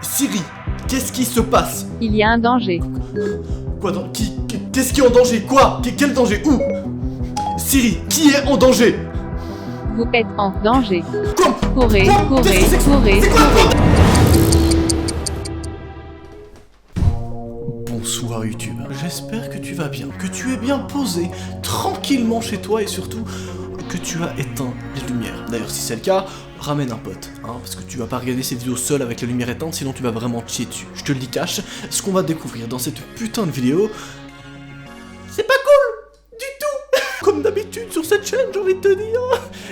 Siri, qu'est-ce qui se passe? Il y a un danger. Quoi dans... Qu'est-ce qui est en danger? Quoi? Quel danger? Où? Siri, qui est en danger? Vous êtes en danger. Quoi? Courez, Quoi? courez, Qu'est-ce que c'est que- courez, c'est quoi? courez. Bonsoir YouTube, j'espère que tu vas bien, que tu es bien posé, tranquillement chez toi et surtout que tu as éteint les lumières. D'ailleurs si c'est le cas, ramène un pote, hein, parce que tu vas pas regarder ces vidéos seul avec la lumière éteinte, sinon tu vas vraiment chier dessus. Je te le dis cash, ce qu'on va découvrir dans cette putain de vidéo, c'est pas cool du tout. Comme d'habitude sur cette chaîne, j'ai envie de te dire.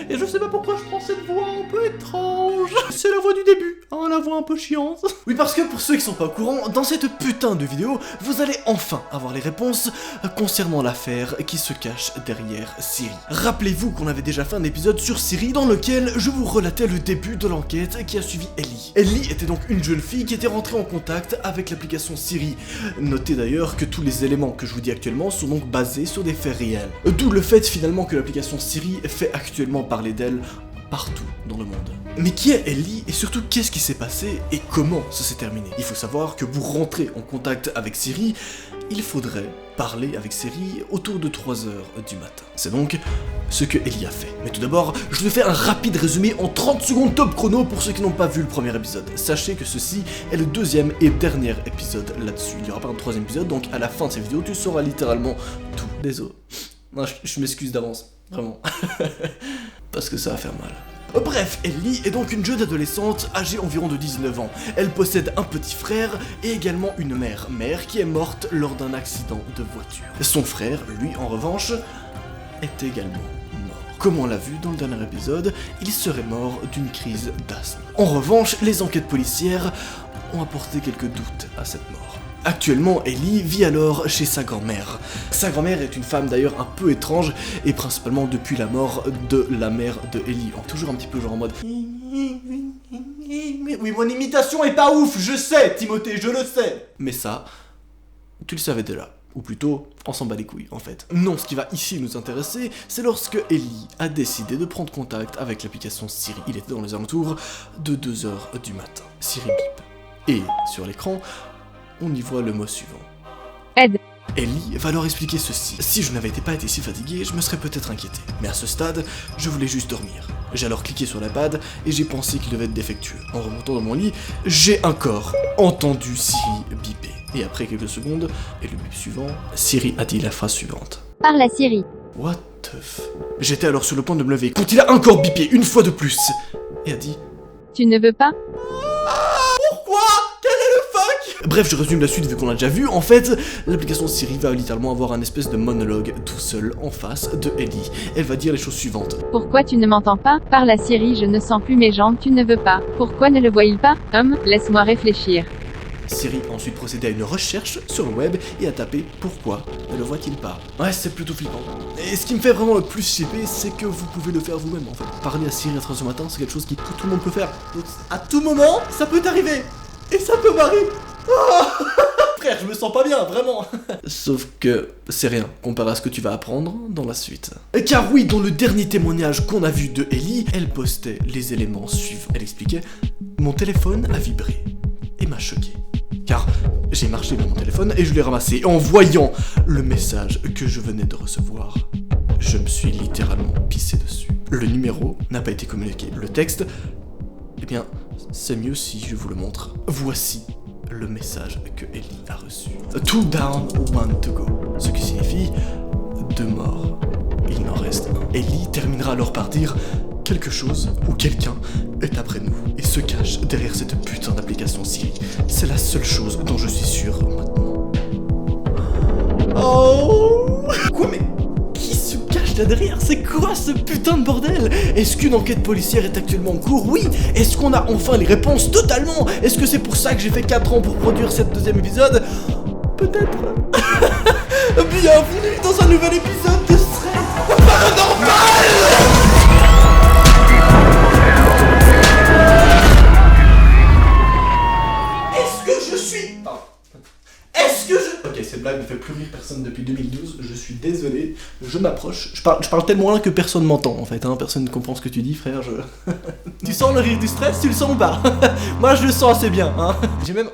Et je sais pas pourquoi je prends cette voix un peu étrange. C'est la voix du début, hein, la voix un peu chiante. Oui, parce que pour ceux qui sont pas au courant, dans cette putain de vidéo, vous allez enfin avoir les réponses concernant l'affaire qui se cache derrière Siri. Rappelez-vous qu'on avait déjà fait un épisode sur Siri dans lequel je vous relatais le début de l'enquête qui a suivi Ellie. Ellie était donc une jeune fille qui était rentrée en contact avec l'application Siri. Notez d'ailleurs que tous les éléments que je vous dis actuellement sont donc basés sur des faits réels. D'où le fait finalement que l'application Siri fait actuellement parler d'elle partout dans le monde. Mais qui est Ellie et surtout qu'est-ce qui s'est passé et comment ça s'est terminé? Il faut savoir que pour rentrer en contact avec Siri, il faudrait parler avec Siri autour de 3h du matin. C'est donc ce que Ellie a fait. Mais tout d'abord, je vais faire un rapide résumé en 30 secondes top chrono pour ceux qui n'ont pas vu le premier épisode. Sachez que ceci est le deuxième et dernier épisode là-dessus. Il n'y aura pas un troisième épisode, donc à la fin de cette vidéo, tu sauras littéralement tout. Désolé. Non, je m'excuse d'avance. Vraiment. Parce que ça va faire mal. Bref, Ellie est donc une jeune adolescente âgée environ de 19 ans. Elle possède un petit frère et également une mère qui est morte lors d'un accident de voiture. Son frère, lui, en revanche, est également mort. Comme on l'a vu dans le dernier épisode, il serait mort d'une crise d'asthme. En revanche, les enquêtes policières ont apporté quelques doutes à cette mort. Actuellement, Ellie vit alors chez sa grand-mère. Sa grand-mère est une femme d'ailleurs un peu étrange, et principalement depuis la mort de la mère de Ellie. Toujours un petit peu genre en mode... Oui, mon imitation est pas ouf, je sais, Timothée, je le sais. Mais ça, tu le savais déjà. Ou plutôt, on s'en bat les couilles en fait. Non, ce qui va ici nous intéresser, c'est lorsque Ellie a décidé de prendre contact avec l'application Siri. Il était dans les alentours de 2h du matin. Siri bip. Et sur l'écran, on y voit le mot suivant. Aide. Ellie va leur expliquer ceci. Si je n'avais pas été si fatigué, je me serais peut-être inquiété. Mais à ce stade, je voulais juste dormir. J'ai alors cliqué sur l'iPad et j'ai pensé qu'il devait être défectueux. En remontant dans mon lit, j'ai encore entendu Siri biper. Et après quelques secondes, et le bip suivant, Siri a dit la phrase suivante. Parle à Siri. What the f... J'étais alors sur le point de me lever quand il a encore bipé une fois de plus. Et a dit... Tu ne veux pas? Pourquoi? Quel est le fuck? Bref, je résume la suite vu qu'on l'a déjà vu. En fait, l'application Siri va littéralement avoir un espèce de monologue tout seul en face de Ellie. Elle va dire les choses suivantes. Pourquoi tu ne m'entends pas? Parle à Siri, je ne sens plus mes jambes, tu ne veux pas. Pourquoi ne le voit-il pas? Laisse-moi réfléchir. Siri a ensuite procédé à une recherche sur le web et a tapé « Pourquoi ne le voit-il pas ?» Ouais, c'est plutôt flippant. Et ce qui me fait vraiment le plus flipper, c'est que vous pouvez le faire vous-même en fait. Parler à Siri à 3h du matin, c'est quelque chose que tout le monde peut faire. Donc, à tout moment, ça peut t'arriver. Et ça peut m'arriver. Oh frère, je me sens pas bien, vraiment. Sauf que c'est rien comparé à ce que tu vas apprendre dans la suite. Car oui, dans le dernier témoignage qu'on a vu de Ellie, elle postait les éléments suivants. Elle expliquait « Mon téléphone a vibré et m'a choqué. Car j'ai marché vers mon téléphone et je l'ai ramassé. Et en voyant le message que je venais de recevoir, je me suis littéralement pissé dessus. Le numéro n'a pas été communiqué. Le texte, eh bien, c'est mieux si je vous le montre. Voici le message que Ellie a reçu. 2 down, 1 to go. Ce qui signifie 2 morts. Il n'en reste 1. Ellie terminera alors par dire quelque chose ou quelqu'un est après nous et se cache derrière cette putain d'application Siri. C'est la seule chose dont je suis sûr maintenant. Oh! Quoi, mais qui se cache là derrière? C'est quoi ce putain de bordel? Est-ce qu'une enquête policière est actuellement en cours? Oui. Est-ce qu'on a enfin les réponses? Totalement. Est-ce que c'est pour ça que j'ai fait 4 ans pour produire cette deuxième épisode? Peut-être. Bienvenue dans un nouvel épisode de Thread Paranormal. Ok, c'est Cette blague ne fait plus rire personne depuis 2012, je suis désolé, je m'approche. Je parle tellement loin que personne m'entend en fait, hein. Personne ne comprend ce que tu dis frère, Tu sens le rire du stress, tu le sens ou pas? Moi je le sens assez bien, hein. J'ai même...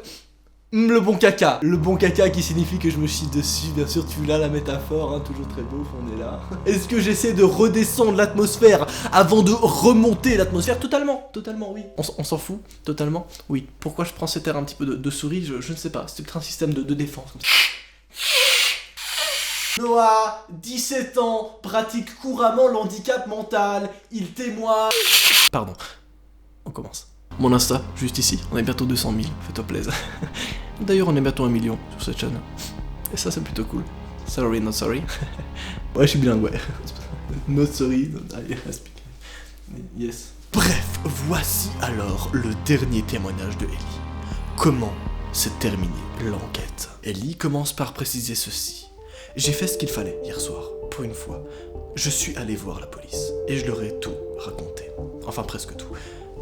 le bon caca qui signifie que je me chie dessus, bien sûr tu l'as la métaphore, hein, toujours très beau, on est là. Est-ce que j'essaie de redescendre l'atmosphère avant de remonter l'atmosphère? Totalement, oui. On s'en fout, totalement, oui. Pourquoi je prends cet air un petit peu de souris, je ne sais pas, c'est peut-être un système de défense comme ça. Noah, 17 ans, pratique couramment l'handicap mental, il témoigne... Pardon, on commence. Mon Insta, juste ici, on est bientôt 200 000, fais-toi plaisir. D'ailleurs, on est bientôt 1 million sur cette chaîne. Et ça, c'est plutôt cool. Sorry, not sorry. Ouais, je suis bilingue, ouais. Not sorry, I speak. Yes. Bref, voici alors le dernier témoignage de Ellie. Comment s'est terminée l'enquête? Ellie commence par préciser ceci. J'ai fait ce qu'il fallait hier soir, pour une fois. Je suis allé voir la police, et je leur ai tout raconté. Enfin, presque tout.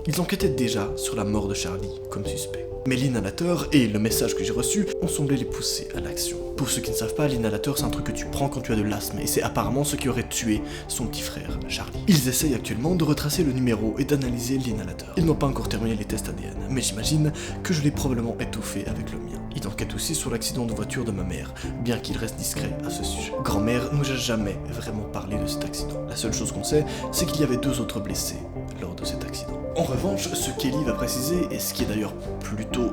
Ils enquêtaient déjà sur la mort de Charlie comme suspect. Mais l'inhalateur et le message que j'ai reçu ont semblé les pousser à l'action. Pour ceux qui ne savent pas, l'inhalateur c'est un truc que tu prends quand tu as de l'asthme et c'est apparemment ce qui aurait tué son petit frère, Charlie. Ils essayent actuellement de retracer le numéro et d'analyser l'inhalateur. Ils n'ont pas encore terminé les tests ADN, mais j'imagine que je l'ai probablement étouffé avec le mien. Ils enquêtent aussi sur l'accident de voiture de ma mère, bien qu'il reste discret à ce sujet. Grand-mère nous a jamais vraiment parlé de cet accident. La seule chose qu'on sait, c'est qu'il y avait 2 autres blessés lors de cet accident. En revanche, ce qu'Ellie va préciser, et ce qui est d'ailleurs plutôt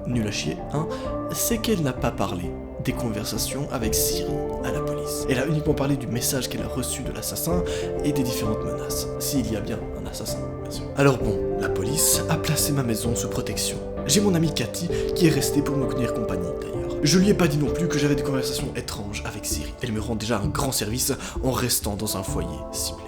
nul à chier, hein, c'est qu'elle n'a pas parlé des conversations avec Siri à la police. Elle a uniquement parlé du message qu'elle a reçu de l'assassin et des différentes menaces. S'il y a bien un assassin, bien sûr. Alors bon, la police a placé ma maison sous protection. J'ai mon amie Cathy qui est restée pour me tenir compagnie d'ailleurs. Je lui ai pas dit non plus que j'avais des conversations étranges avec Siri. Elle me rend déjà un grand service en restant dans un foyer ciblé.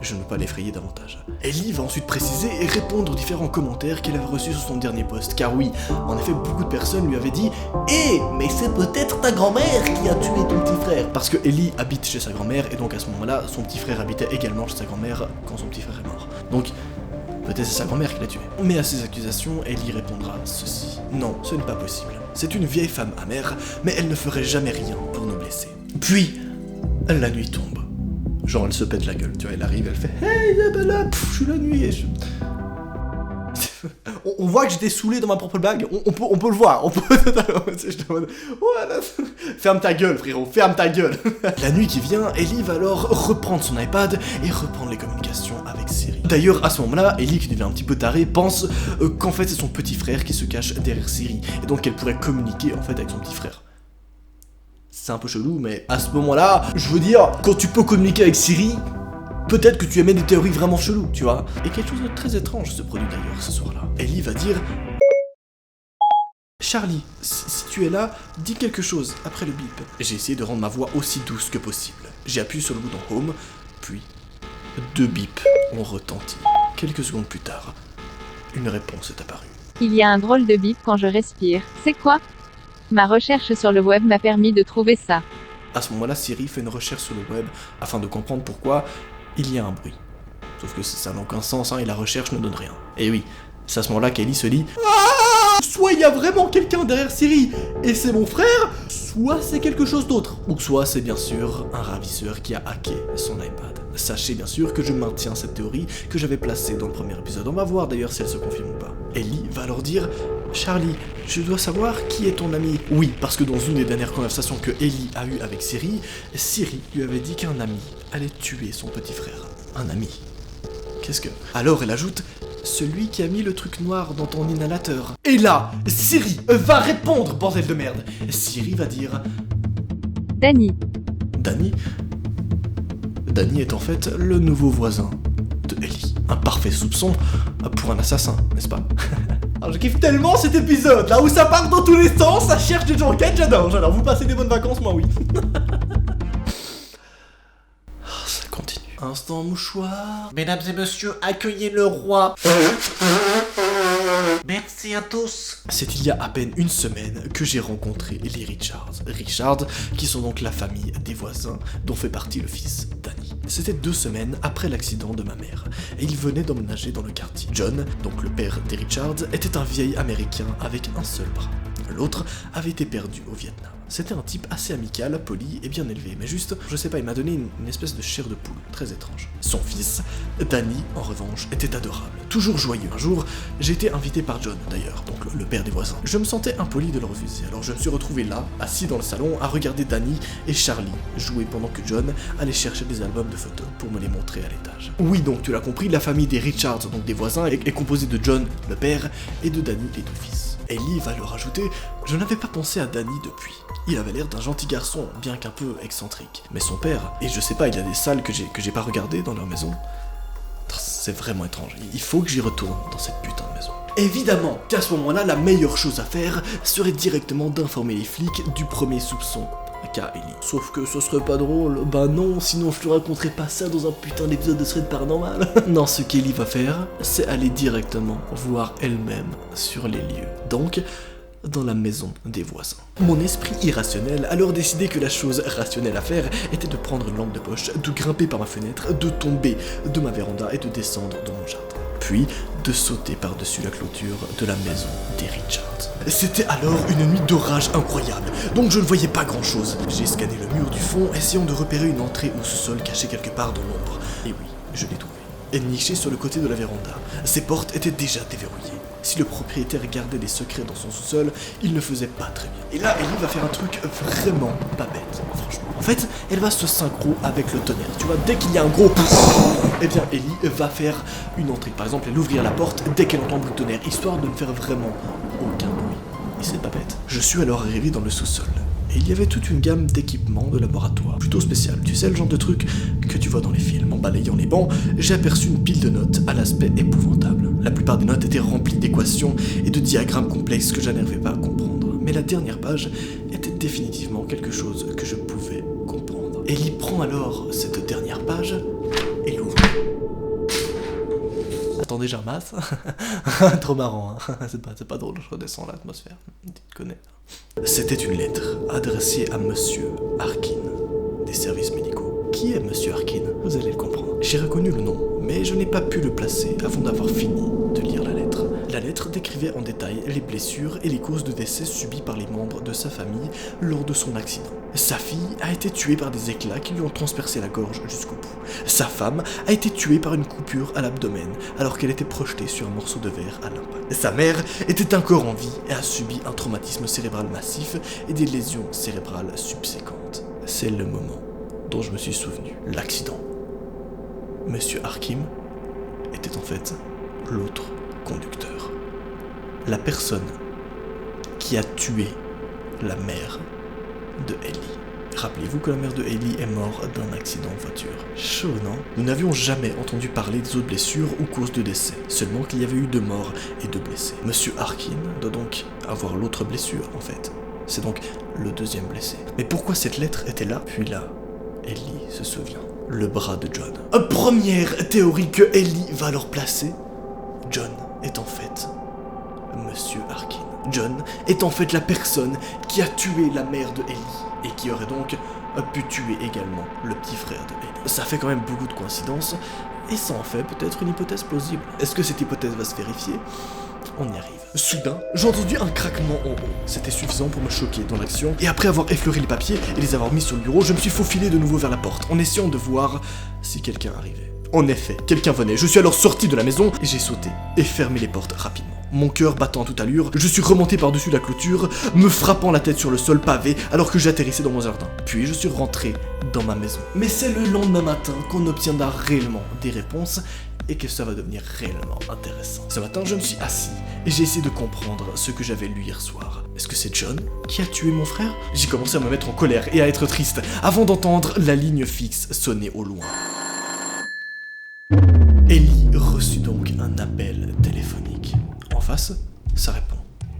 Je ne veux pas l'effrayer davantage. Ellie va ensuite préciser et répondre aux différents commentaires qu'elle avait reçus sur son dernier post. Car oui, en effet, beaucoup de personnes lui avaient dit « Eh, mais c'est peut-être ta grand-mère qui a tué ton petit frère !» Parce que Ellie habite chez sa grand-mère et donc à ce moment-là, son petit frère habitait également chez sa grand-mère quand son petit frère est mort. Donc, peut-être c'est sa grand-mère qui l'a tué. Mais à ces accusations, Ellie répondra ceci. Non, ce n'est pas possible. C'est une vieille femme amère, mais elle ne ferait jamais rien pour nous blesser. Puis, la nuit tombe. Genre elle se pète la gueule, tu vois, elle arrive, elle fait « Hey, là, je suis la nuit !» et je... on voit que j'étais saoulé dans ma propre blague, on peut le voir, on peut... Voilà. Ferme ta gueule, frérot, ferme ta gueule. La nuit qui vient, Ellie va alors reprendre son iPad et reprendre les communications avec Siri. D'ailleurs, à ce moment-là, Ellie, qui devient un petit peu tarée, pense qu'en fait c'est son petit frère qui se cache derrière Siri, et donc elle pourrait communiquer en fait avec son petit frère. C'est un peu chelou, mais à ce moment-là, je veux dire, quand tu peux communiquer avec Siri, peut-être que tu émets des théories vraiment cheloues, tu vois. Et quelque chose de très étrange se produit d'ailleurs ce soir-là. Ellie va dire « Charlie, si tu es là, dis quelque chose après le bip. » J'ai essayé de rendre ma voix aussi douce que possible. J'ai appuyé sur le bouton Home, puis 2 bips ont retenti. Quelques secondes plus tard, une réponse est apparue. Il y a un drôle de bip quand je respire. C'est quoi? Ma recherche sur le web m'a permis de trouver ça. À ce moment-là, Siri fait une recherche sur le web afin de comprendre pourquoi il y a un bruit. Sauf que ça n'a aucun sens, hein, et la recherche ne donne rien. Et oui, c'est à ce moment-là qu'Ellie se dit « Soit il y a vraiment quelqu'un derrière Siri, et c'est mon frère, soit c'est quelque chose d'autre. Ou soit c'est bien sûr un ravisseur qui a hacké son iPad. » Sachez bien sûr que je maintiens cette théorie que j'avais placée dans le premier épisode. On va voir d'ailleurs si elle se confirme ou pas. Ellie va alors dire « Charlie, je dois savoir qui est ton ami. » Oui, parce que dans une des dernières conversations que Ellie a eues avec Siri, Siri lui avait dit qu'un ami allait tuer son petit frère. Un ami. Qu'est-ce que... Alors elle ajoute « Celui qui a mis le truc noir dans ton inhalateur. » Et là, Siri va répondre, bordel de merde. Siri va dire « Danny. » Danny est en fait le nouveau voisin de Ellie. Un parfait soupçon pour un assassin, n'est-ce pas? Alors je kiffe tellement cet épisode, là où ça part dans tous les sens, ça cherche des enquêtes, j'adore. Vous passez des bonnes vacances, moi oui. Ça continue. Instant mouchoir. Mesdames et messieurs, accueillez le roi. Merci à tous. C'est il y a à peine une semaine que j'ai rencontré les Richards, qui sont donc la famille des voisins dont fait partie le fils Danny. C'était 2 semaines après l'accident de ma mère, et ils venaient d'emménager dans le quartier. John, donc le père des Richards, était un vieil américain avec un seul bras. L'autre avait été perdu au Vietnam. C'était un type assez amical, poli et bien élevé, mais juste, je sais pas, il m'a donné une espèce de chair de poule, très étrange. Son fils, Danny, en revanche, était adorable, toujours joyeux. Un jour, j'ai été invité par John, d'ailleurs, donc le père des voisins. Je me sentais impoli de le refuser, alors je me suis retrouvé là, assis dans le salon, à regarder Danny et Charlie jouer pendant que John allait chercher des albums de photos pour me les montrer à l'étage. Oui, donc tu l'as compris, la famille des Richards, donc des voisins, est composée de John, le père, et de Danny, les deux fils. Ellie va le rajouter, je n'avais pas pensé à Danny depuis. Il avait l'air d'un gentil garçon, bien qu'un peu excentrique. Mais son père, et je sais pas, il y a des salles que j'ai pas regardées dans leur maison. C'est vraiment étrange, il faut que j'y retourne dans cette putain de maison. Évidemment qu'à ce moment-là, la meilleure chose à faire serait directement d'informer les flics du premier soupçon qu'a Ellie. Sauf que ce serait pas drôle, bah non, sinon je te raconterais pas ça dans un putain d'épisode de Thread Paranormal. Non, ce qu'Ellie va faire, c'est aller directement voir elle-même sur les lieux. Donc, dans la maison des voisins. Mon esprit irrationnel a alors décidé que la chose rationnelle à faire était de prendre une lampe de poche, de grimper par ma fenêtre, de tomber de ma véranda et de descendre dans mon jardin. Puis de sauter par-dessus la clôture de la maison des Richards. C'était alors une nuit d'orage incroyable, donc je ne voyais pas grand-chose. J'ai scanné le mur du fond, essayant de repérer une entrée au sous-sol cachée quelque part dans l'ombre. Et oui, je l'ai trouvé. Elle nichait sur le côté de la véranda. Ses portes étaient déjà déverrouillées. Si le propriétaire gardait des secrets dans son sous-sol, il ne faisait pas très bien. Et là, Ellie va faire un truc vraiment pas bête, franchement. En fait, elle va se synchro avec le tonnerre. Tu vois, dès qu'il y a un gros... Eh bien, Ellie va faire une entrée. Par exemple, elle ouvrir la porte dès qu'elle entend le bruit de tonnerre, histoire de ne faire vraiment aucun bruit. Et c'est pas bête. Je suis alors arrivé dans le sous-sol. Et il y avait toute une gamme d'équipements de laboratoire, plutôt spécial. Tu sais, le genre de truc que tu vois dans les films. En balayant les bancs, j'ai aperçu une pile de notes à l'aspect épouvantable. La plupart des notes étaient remplies d'équations et de diagrammes complexes que je n'arrivais pas à comprendre. Mais la dernière page était définitivement quelque chose que je pouvais comprendre. Ellie prend alors cette dernière page et l'ouvre. Attendez, je ramasse. Trop marrant, hein. C'est pas drôle, je redescends l'atmosphère. Tu te connais. C'était une lettre adressée à Monsieur Harkin, des services médicaux. Qui est Monsieur Harkin? Vous allez le comprendre. J'ai reconnu le nom, mais je n'ai pas pu le placer avant d'avoir fini de lire la lettre. La lettre décrivait en détail les blessures et les causes de décès subies par les membres de sa famille lors de son accident. Sa fille a été tuée par des éclats qui lui ont transpercé la gorge jusqu'au bout. Sa femme a été tuée par une coupure à l'abdomen alors qu'elle était projetée sur un morceau de verre à l'impact. Sa mère était encore en vie et a subi un traumatisme cérébral massif et des lésions cérébrales subséquentes. C'est le moment dont je me suis souvenu. L'accident. Monsieur Harkin était en fait l'autre conducteur. La personne qui a tué la mère de Ellie. Rappelez-vous que la mère de Ellie est morte d'un accident de voiture. Chaud, non? Nous n'avions jamais entendu parler des autres blessures ou causes de décès, seulement qu'il y avait eu 2 morts et 2 blessés. Monsieur Harkin doit donc avoir l'autre blessure, en fait. C'est donc le 2e blessé. Mais pourquoi cette lettre était là? Puis là, Ellie se souvient. Le bras de John. Première théorie que Ellie va alors placer. John est en fait Monsieur Harkin. John est en fait la personne qui a tué la mère de Ellie et qui aurait donc pu tuer également le petit frère de Ellie. Ça fait quand même beaucoup de coïncidences et ça en fait peut-être une hypothèse plausible. Est-ce que cette hypothèse va se vérifier? On y arrive. Soudain, j'ai entendu un craquement en haut. C'était suffisant pour me choquer dans l'action, et après avoir effleuré les papiers et les avoir mis sur le bureau, je me suis faufilé de nouveau vers la porte, en essayant de voir si quelqu'un arrivait. En effet, quelqu'un venait. Je suis alors sorti de la maison, et j'ai sauté, et fermé les portes rapidement. Mon cœur battant à toute allure, je suis remonté par-dessus la clôture, me frappant la tête sur le sol pavé, alors que j'atterrissais dans mon jardin. Puis je suis rentré dans ma maison. Mais c'est le lendemain matin qu'on obtiendra réellement des réponses, et que ça va devenir réellement intéressant. Ce matin, je me suis assis et j'ai essayé de comprendre ce que j'avais lu hier soir. Est-ce que c'est John qui a tué mon frère? J'ai commencé à me mettre en colère et à être triste avant d'entendre la ligne fixe sonner au loin. Ellie reçut donc un appel téléphonique. En face, ça répond.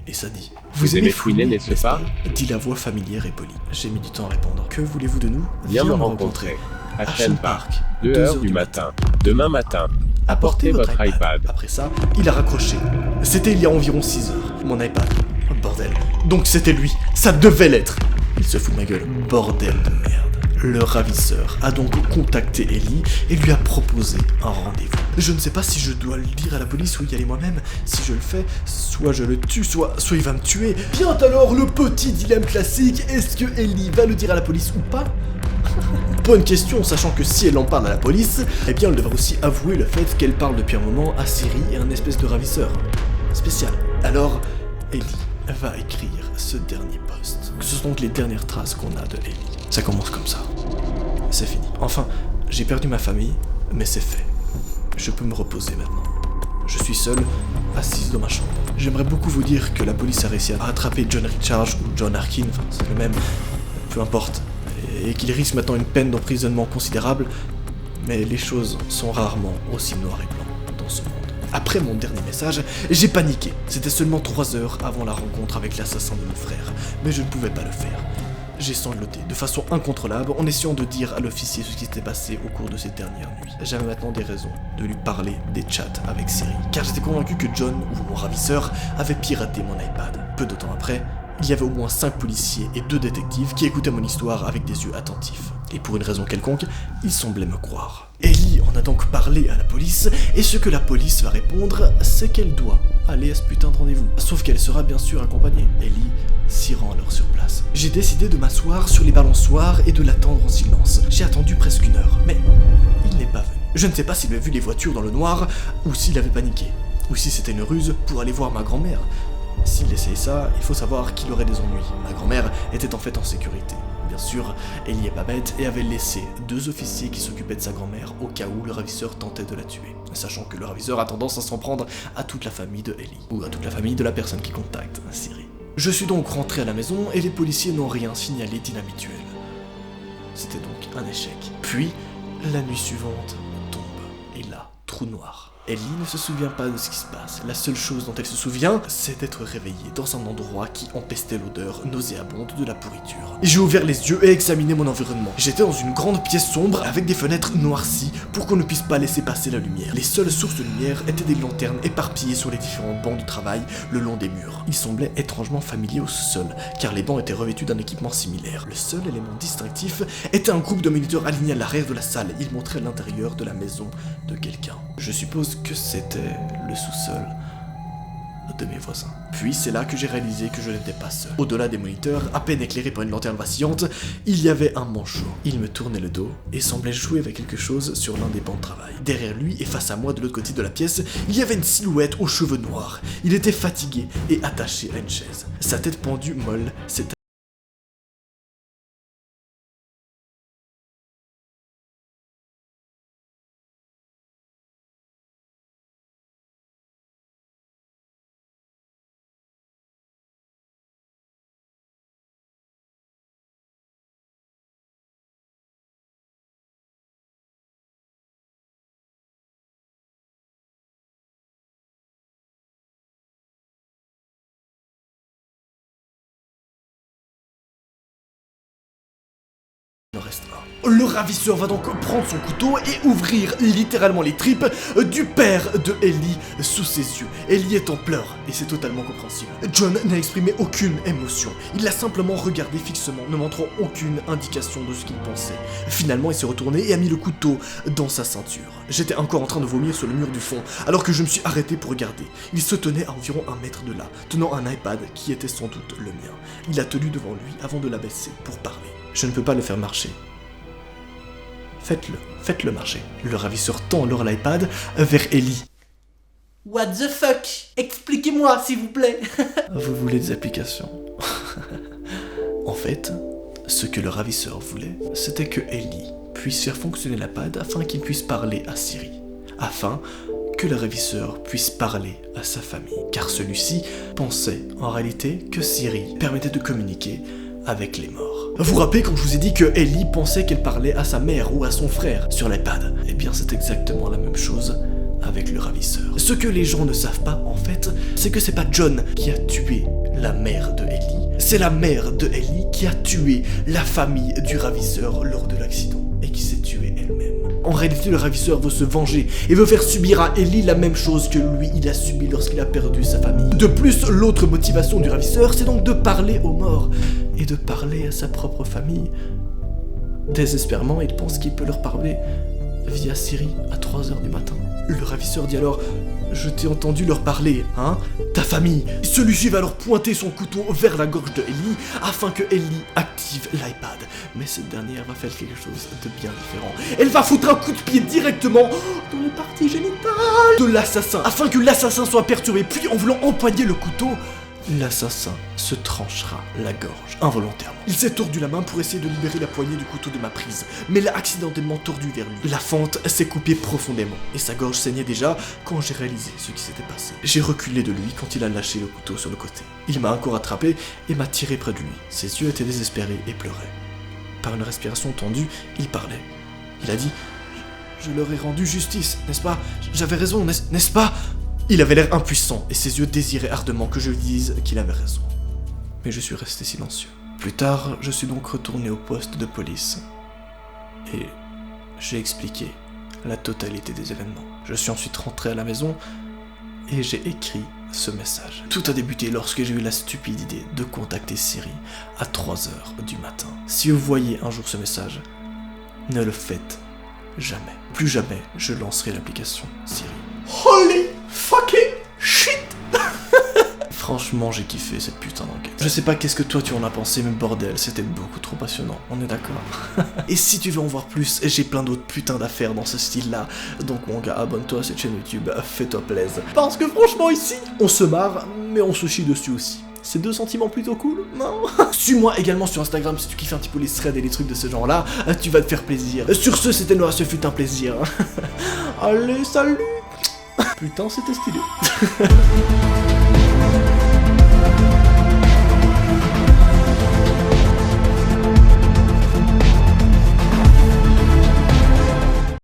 Et ça dit: Vous aimez fouiner, n'est-ce pas? Dit la voix familière et polie. J'ai mis du temps à répondre. Que voulez-vous de nous? Viens me rencontrer. Ashton Park, 2h du matin. Demain matin. Apportez votre iPad. Après ça, il a raccroché. C'était il y a environ 6 heures. Mon iPad. Oh, bordel. Donc c'était lui. Ça devait l'être. Il se fout de ma gueule. Bordel de merde. Le ravisseur a donc contacté Ellie et lui a proposé un rendez-vous. Je ne sais pas si je dois le dire à la police ou y aller moi-même. Si je le fais, soit je le tue, soit il va me tuer. Vient alors le petit dilemme classique, est-ce que Ellie va le dire à la police ou pas? Bonne question, sachant que si elle en parle à la police, eh bien elle devra aussi avouer le fait qu'elle parle depuis un moment à Siri et un espèce de ravisseur. Spécial. Alors, Ellie va écrire ce dernier post. Ce sont donc les dernières traces qu'on a de Ellie. Ça commence comme ça. C'est fini. Enfin, j'ai perdu ma famille, mais c'est fait. Je peux me reposer maintenant. Je suis seul, assise dans ma chambre. J'aimerais beaucoup vous dire que la police a réussi à attraper John Richards ou John Harkin, enfin c'est le même, peu importe, et qu'il risque maintenant une peine d'emprisonnement considérable, mais les choses sont rarement aussi noires et blancs dans ce monde. Après mon dernier message, j'ai paniqué. C'était seulement 3 heures avant la rencontre avec l'assassin de mon frère, mais je ne pouvais pas le faire. J'ai sangloté de façon incontrôlable en essayant de dire à l'officier ce qui s'était passé au cours de ces dernières nuits. J'avais maintenant des raisons de lui parler des chats avec Siri, car j'étais convaincu que John, ou mon ravisseur, avait piraté mon iPad. Peu de temps après, il y avait au moins 5 policiers et 2 détectives qui écoutaient mon histoire avec des yeux attentifs. Et pour une raison quelconque, ils semblaient me croire. Ellie en a donc parlé à la police, et ce que la police va répondre, c'est qu'elle doit aller à ce putain de rendez-vous. Sauf qu'elle sera bien sûr accompagnée. Ellie s'y rend alors sur place. J'ai décidé de m'asseoir sur les balançoires et de l'attendre en silence. J'ai attendu presque 1 heure, mais il n'est pas venu. Je ne sais pas s'il avait vu les voitures dans le noir, ou s'il avait paniqué, ou si c'était une ruse pour aller voir ma grand-mère. S'il essayait ça, il faut savoir qu'il aurait des ennuis. Ma grand-mère était en fait en sécurité. Bien sûr, Ellie est pas bête et avait laissé 2 officiers qui s'occupaient de sa grand-mère au cas où le ravisseur tentait de la tuer. Sachant que le ravisseur a tendance à s'en prendre à toute la famille de Ellie, ou à toute la famille de la personne qui contacte, Siri. Je suis donc rentré à la maison et les policiers n'ont rien signalé d'inhabituel. C'était donc un échec. Puis, la nuit suivante tombe, et là, trou noir. Ellie ne se souvient pas de ce qui se passe. La seule chose dont elle se souvient, c'est d'être réveillée dans un endroit qui empestait l'odeur nauséabonde de la pourriture. J'ai ouvert les yeux et examiné mon environnement. J'étais dans une grande pièce sombre avec des fenêtres noircies pour qu'on ne puisse pas laisser passer la lumière. Les seules sources de lumière étaient des lanternes éparpillées sur les différents bancs de travail le long des murs. Ils semblaient étrangement familiers au sous-sol, car les bancs étaient revêtus d'un équipement similaire. Le seul élément distinctif était un groupe de moniteurs alignés à l'arrière de la salle. Ils montraient l'intérieur de la maison de quelqu'un. Je suppose que c'était le sous-sol de mes voisins. Puis c'est là que j'ai réalisé que je n'étais pas seul. Au-delà des moniteurs, à peine éclairés par une lanterne vacillante, il y avait un manchot. Il me tournait le dos et semblait jouer avec quelque chose sur l'un des bancs de travail. Derrière lui et face à moi de l'autre côté de la pièce, il y avait une silhouette aux cheveux noirs. Il était fatigué et attaché à une chaise. Sa tête pendue molle s'était il en reste un. Le ravisseur va donc prendre son couteau et ouvrir littéralement les tripes du père de Ellie sous ses yeux. Ellie est en pleurs et c'est totalement compréhensible. John n'a exprimé aucune émotion. Il l'a simplement regardé fixement, ne montrant aucune indication de ce qu'il pensait. Finalement, il s'est retourné et a mis le couteau dans sa ceinture. J'étais encore en train de vomir sur le mur du fond, alors que je me suis arrêté pour regarder. Il se tenait à environ 1 mètre de là, tenant un iPad qui était sans doute le mien. Il a tenu devant lui avant de l'abaisser pour parler. Je ne peux pas le faire marcher. Faites-le marcher. Le ravisseur tend alors l'iPad vers Ellie. What the fuck? Expliquez-moi, s'il vous plaît. Vous voulez des applications? En fait, ce que le ravisseur voulait, c'était que Ellie puisse faire fonctionner l'iPad afin qu'il puisse parler à Siri. Afin que le ravisseur puisse parler à sa famille. Car celui-ci pensait en réalité que Siri permettait de communiquer avec les morts. Vous vous rappelez quand je vous ai dit que Ellie pensait qu'elle parlait à sa mère ou à son frère sur l'iPad? Eh bien c'est exactement la même chose avec le ravisseur. Ce que les gens ne savent pas en fait, c'est que c'est pas John qui a tué la mère de Ellie, c'est la mère de Ellie qui a tué la famille du ravisseur lors de l'accident et qui s'est tuée elle-même. En réalité, le ravisseur veut se venger et veut faire subir à Ellie la même chose que lui, il a subi lorsqu'il a perdu sa famille. De plus, l'autre motivation du ravisseur, c'est donc de parler aux morts et de parler à sa propre famille. Désespérément, il pense qu'il peut leur parler via Siri à 3h du matin. Le ravisseur dit alors: je t'ai entendu leur parler, hein? Ta famille. Celui-ci va alors pointer son couteau vers la gorge de Ellie afin que Ellie active l'iPad. Mais cette dernière va faire quelque chose de bien différent. Elle va foutre un coup de pied directement dans les parties génitales de l'assassin afin que l'assassin soit perturbé. Puis en voulant empoigner le couteau, l'assassin se tranchera la gorge involontairement. Il s'est tordu la main pour essayer de libérer la poignée du couteau de ma prise, mais l'a accidentellement tordu vers lui. La fente s'est coupée profondément, et sa gorge saignait déjà quand j'ai réalisé ce qui s'était passé. J'ai reculé de lui quand il a lâché le couteau sur le côté. Il m'a encore attrapé et m'a tiré près de lui. Ses yeux étaient désespérés et pleuraient. Par une respiration tendue, il parlait. Il a dit: je leur ai rendu justice, n'est-ce pas? J'avais raison, n'est-ce pas? Il avait l'air impuissant et ses yeux désiraient ardemment que je lui dise qu'il avait raison. Mais je suis resté silencieux. Plus tard, je suis donc retourné au poste de police et j'ai expliqué la totalité des événements. Je suis ensuite rentré à la maison et j'ai écrit ce message. Tout a débuté lorsque j'ai eu la stupide idée de contacter Siri à 3h du matin. Si vous voyez un jour ce message, ne le faites jamais. Plus jamais je lancerai l'application Siri. Holy fucking shit! Franchement, j'ai kiffé cette putain d'enquête. Je sais pas qu'est-ce que toi tu en as pensé, mais bordel, c'était beaucoup trop passionnant, on est d'accord? Et si tu veux en voir plus, j'ai plein d'autres putains d'affaires dans ce style-là. Donc mon gars, abonne-toi à cette chaîne YouTube, fais-toi plaisir. Parce que franchement ici, on se marre, mais on se chie dessus aussi. C'est deux sentiments plutôt cool, non? Suis-moi également sur Instagram si tu kiffes un petit peu les threads et les trucs de ce genre-là, tu vas te faire plaisir. Sur ce, c'était Noah, ce fut un plaisir. Allez, salut! Putain, c'était stylé.